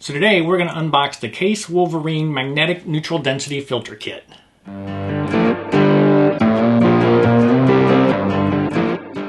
So today we're going to unbox the Kase Wolverine Magnetic Neutral Density Filter Kit.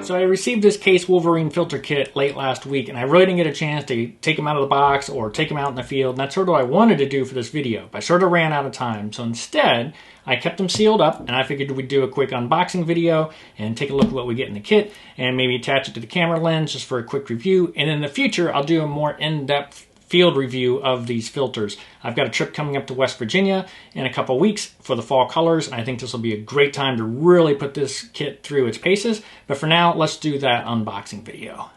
So I received this Kase Wolverine filter kit late last week, and I really didn't get a chance to take them out of the box or take them out in the field, and that's sort of what I wanted to do for this video, but I sort of ran out of time. So instead, I kept them sealed up, and I figured we'd do a quick unboxing video and take a look at what we get in the kit, and maybe attach it to the camera lens just for a quick review. And in the future, I'll do a more in-depth field review of these filters. I've got a trip coming up to West Virginia in a couple weeks for the fall colors, and I think this will be a great time to really put this kit through its paces. But for now, let's do that unboxing video.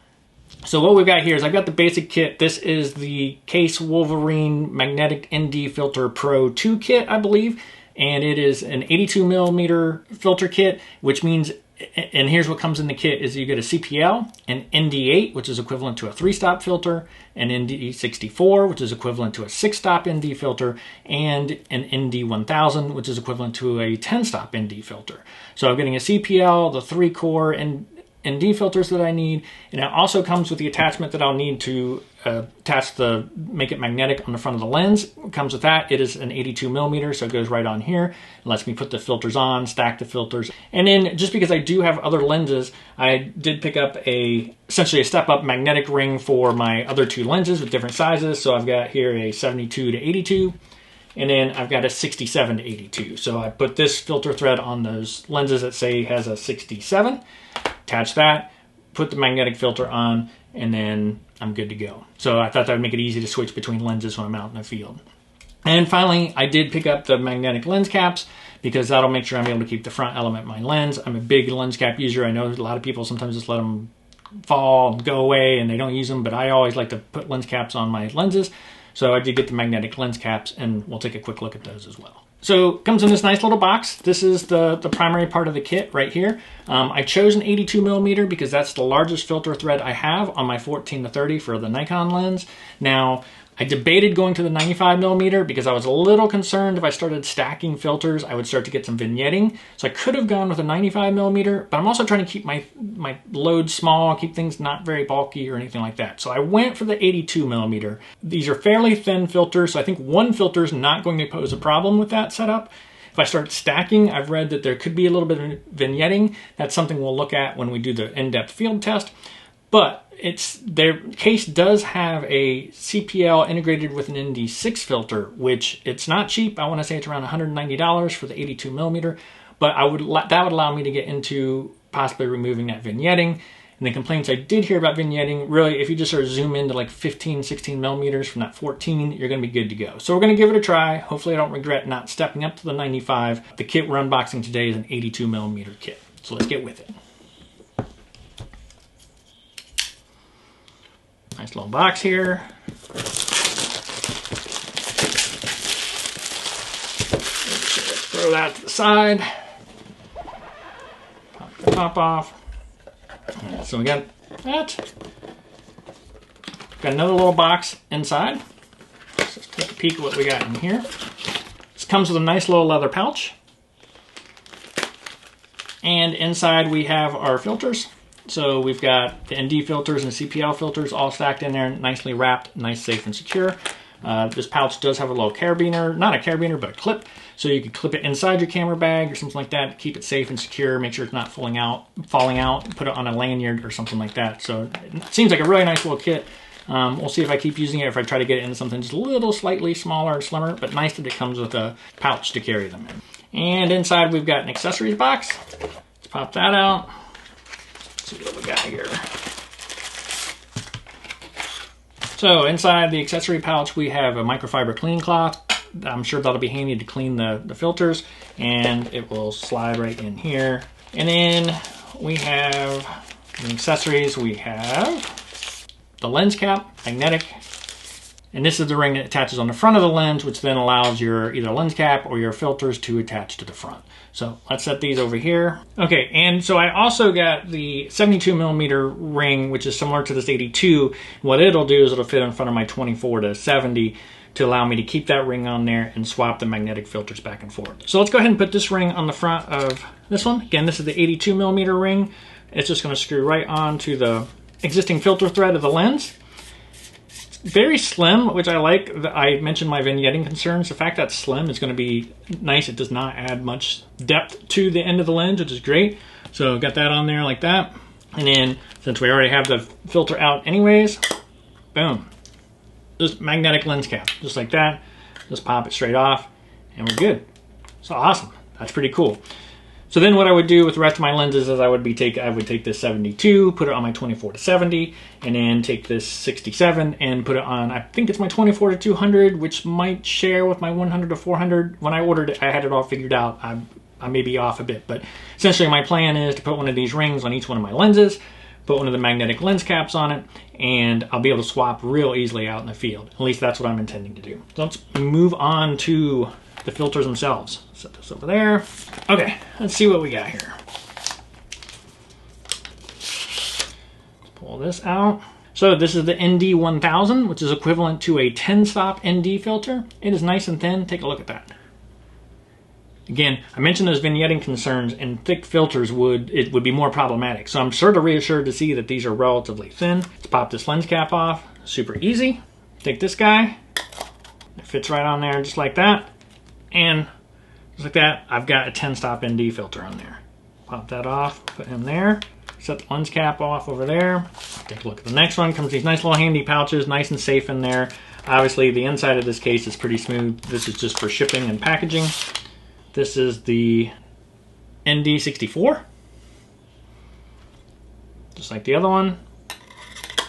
So what we've got here is I've got the basic kit. This is the Kase Wolverine Magnetic ND Filter Pro 2 kit, I believe, and it is an 82 millimeter filter kit, which means, and here's what comes in the kit, is you get a CPL, an ND8, which is equivalent to a 3-stop filter, an ND64, which is equivalent to a 6-stop ND filter, and an ND1000, which is equivalent to a 10-stop ND filter. So I'm getting a CPL, the 3-core ND filters that I need, and it also comes with the attachment that I'll need to make it magnetic on the front of the lens. It comes with that. It is an 82 millimeter, so it goes right on here. It lets me put the filters on, stack the filters. And then just because I do have other lenses, I did pick up essentially a step-up magnetic ring for my other 2 lenses with different sizes. So I've got here a 72 to 82, and then I've got a 67 to 82. So I put this filter thread on those lenses that say has a 67, attach that, put the magnetic filter on, and then I'm good to go. So I thought that would make it easy to switch between lenses when I'm out in the field. And finally, I did pick up the magnetic lens caps because that'll make sure I'm able to keep the front element of my lens. I'm a big lens cap user. I know a lot of people sometimes just let them fall, go away, and they don't use them, but I always like to put lens caps on my lenses. So I did get the magnetic lens caps, and we'll take a quick look at those as well. So it comes in this nice little box. This is the primary part of the kit right here. I chose an 82 millimeter because that's the largest filter thread I have on my 14 to 30 for the Nikon lens. Now, I debated going to the 95 millimeter because I was a little concerned if I started stacking filters, I would start to get some vignetting. So I could have gone with a 95 millimeter, but I'm also trying to keep my load small, keep things not very bulky or anything like that. So I went for the 82 millimeter. These are fairly thin filters, so I think one filter is not going to pose a problem with that setup. If I start stacking, I've read that there could be a little bit of vignetting. That's something we'll look at when we do the in-depth field test. But their Kase does have a CPL integrated with an ND6 filter, which it's not cheap. I want to say it's around $190 for the 82 millimeter, but that would allow me to get into possibly removing that vignetting. And the complaints I did hear about vignetting, really, if you just sort of zoom into like 15, 16 millimeters from that 14, you're going to be good to go. So we're going to give it a try. Hopefully I don't regret not stepping up to the 95. The kit we're unboxing today is an 82 millimeter kit. So let's get with it. Nice little box here. Let's throw that to the side. Pop the top off. Right, so we got that. Got another little box inside. Let's just take a peek at what we got in here. This comes with a nice little leather pouch. And inside we have our filters. So we've got the ND filters and the CPL filters all stacked in there, nicely wrapped, nice, safe, and secure. This pouch does have a little carabiner, not a carabiner, but a clip. So you can clip it inside your camera bag or something like that, keep it safe and secure, make sure it's not falling out, put it on a lanyard or something like that. So it seems like a really nice little kit. We'll see if I keep using it, if I try to get it into something just a little slightly smaller and slimmer, but nice that it comes with a pouch to carry them in. And inside we've got an accessories box. Let's pop that out. See what we got here. So inside the accessory pouch, we have a microfiber cleaning cloth. I'm sure that'll be handy to clean the filters, and it will slide right in here. And then we have the accessories. We have the lens cap, magnetic, and this is the ring that attaches on the front of the lens, which then allows your either lens cap or your filters to attach to the front. So let's set these over here. Okay, and so I also got the 72 millimeter ring, which is similar to this 82. What it'll do is it'll fit in front of my 24 to 70 to allow me to keep that ring on there and swap the magnetic filters back and forth. So let's go ahead and put this ring on the front of this one. Again, this is the 82 millimeter ring. It's just gonna screw right onto the existing filter thread of the lens. very slim, which I like. I mentioned my vignetting concerns. The fact that it's slim is going to be nice. It does not add much depth to the end of the lens, which is great. So got that on there like that. And then since we already have the filter out anyways, boom. Just magnetic lens cap, just like that. Just pop it straight off and we're good. So awesome. That's pretty cool. So then what I would do with the rest of my lenses is I would take this 72, put it on my 24-70, and then take this 67 and put it on, I think it's my 24-200, which might share with my 100-400. When I ordered it, I had it all figured out. I may be off a bit, but essentially my plan is to put one of these rings on each one of my lenses, put one of the magnetic lens caps on it, and I'll be able to swap real easily out in the field. At least that's what I'm intending to do. So let's move on to the filters themselves. Set this over there. Okay, let's see what we got here. Let's pull this out. So this is the ND1000, which is equivalent to a 10-stop ND filter. It is nice and thin. Take a look at that. Again, I mentioned those vignetting concerns, and thick filters would be more problematic. So I'm sort of reassured to see that these are relatively thin. Let's pop this lens cap off. Super easy. Take this guy. It fits right on there just like that. And just like that, I've got a 10-stop ND filter on there. Pop that off, put him there. Set the lens cap off over there. Take a look at the next one. Comes with these nice little handy pouches, nice and safe in there. Obviously, the inside of this case is pretty smooth. This is just for shipping and packaging. This is the ND64. Just like the other one.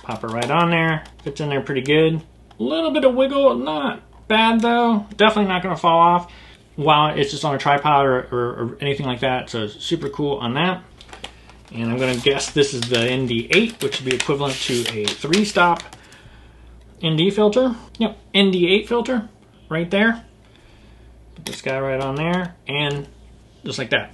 Pop it right on there. Fits in there pretty good. A little bit of wiggle, not bad though. Definitely not going to fall off while it's just on a tripod or anything like that. So super cool on that. And I'm going to guess this is the ND8, which would be equivalent to a 3-stop ND filter. Yep, ND8 filter right there. Put this guy right on there and just like that.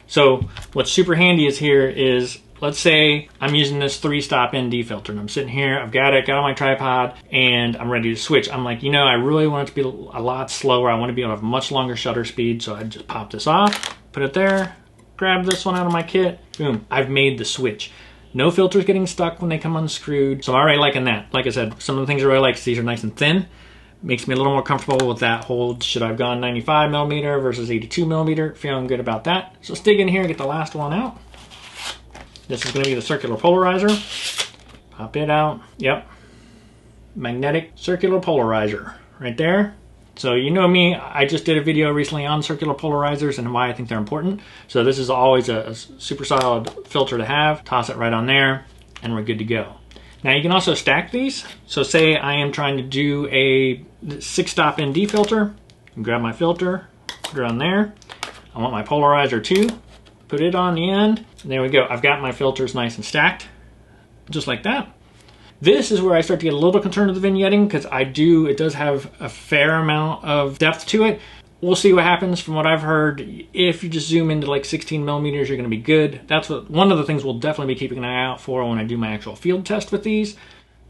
So what's super handy is let's say I'm using this 3-stop ND filter and I'm sitting here, I've got it, got on my tripod, and I'm ready to switch. I'm like, I really want it to be a lot slower. I want to be able to have much longer shutter speed. So I just pop this off, put it there, grab this one out of my kit, boom, I've made the switch. No filters getting stuck when they come unscrewed. So I'm already liking that. Like I said, some of the things I really like is these are nice and thin. Makes me a little more comfortable with that hold. Should I have gone 95mm versus 82mm? Feeling good about that. So let's dig in here and get the last one out. This is going to be the circular polarizer. Pop it out. Yep. Magnetic circular polarizer right there. So you know me, I just did a video recently on circular polarizers and why I think they're important. So this is always a super solid filter to have. Toss it right on there and we're good to go. Now you can also stack these. So say I am trying to do a 6-stop ND filter. Grab my filter, put it on there. I want my polarizer too. Put it on the end. And there we go. I've got my filters nice and stacked. Just like that. This is where I start to get a little concerned with the vignetting because it does have a fair amount of depth to it. We'll see what happens. From what I've heard, if you just zoom into like 16mm, you're going to be good. That's one of the things we'll definitely be keeping an eye out for when I do my actual field test with these.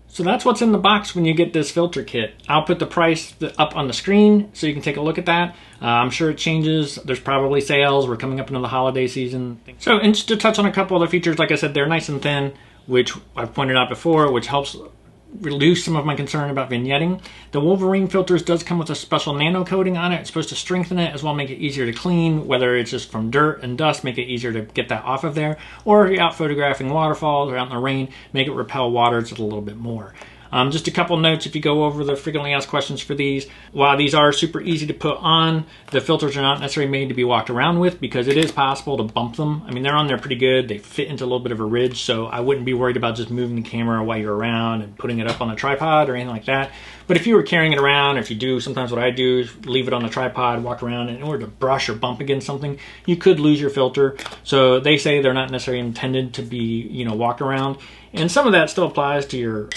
So that's what's in the box when you get this filter kit. I'll put the price up on the screen so you can take a look at that. I'm sure it changes. There's probably sales. We're coming up into the holiday season. So, and just to touch on a couple other features, like I said, they're nice and thin, which I've pointed out before, which helps reduce some of my concern about vignetting. The Wolverine filters does come with a special nano coating on it. It's supposed to strengthen it as well, make it easier to clean, whether it's just from dirt and dust, make it easier to get that off of there, or if you're out photographing waterfalls or out in the rain, make it repel water just a little bit more. Just a couple notes if you go over the frequently asked questions for these. While these are super easy to put on, the filters are not necessarily made to be walked around with because it is possible to bump them. I mean, they're on there pretty good. They fit into a little bit of a ridge, so I wouldn't be worried about just moving the camera while you're around and putting it up on a tripod or anything like that. But if you were carrying it around, or if you do, sometimes what I do is leave it on the tripod, walk around, and in order to brush or bump against something, you could lose your filter. So they say they're not necessarily intended to be, walked around. And some of that still applies to your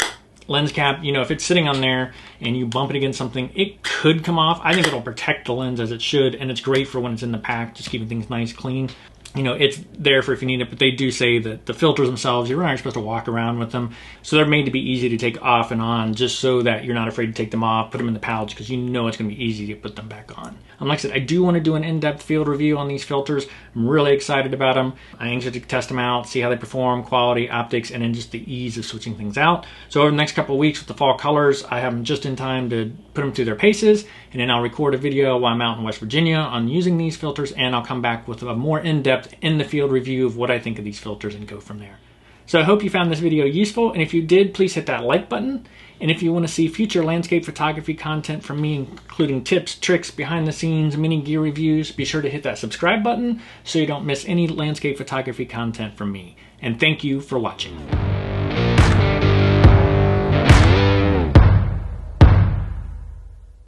lens cap. If it's sitting on there and you bump it against something, it could come off. I think it'll protect the lens as it should, and it's great for when it's in the pack, just keeping things nice, clean. you know, it's there for if you need it, but they do say that the filters themselves, you're not supposed to walk around with them. So they're made to be easy to take off and on, just so that you're not afraid to take them off, put them in the pouch, because you know it's going to be easy to put them back on. Like I said, I do want to do an in-depth field review on these filters. I'm really excited about them. I'm anxious to test them out, see how they perform, quality, optics, and then just the ease of switching things out. So over the next couple of weeks with the fall colors, I have them just in time to put them through their paces, and then I'll record a video while I'm out in West Virginia on using these filters, and I'll come back with a more in-depth, in-the-field review of what I think of these filters and go from there. So I hope you found this video useful, and if you did, please hit that like button. And if you want to see future landscape photography content from me, including tips, tricks, behind the scenes, mini gear reviews, be sure to hit that subscribe button so you don't miss any landscape photography content from me. And thank you for watching.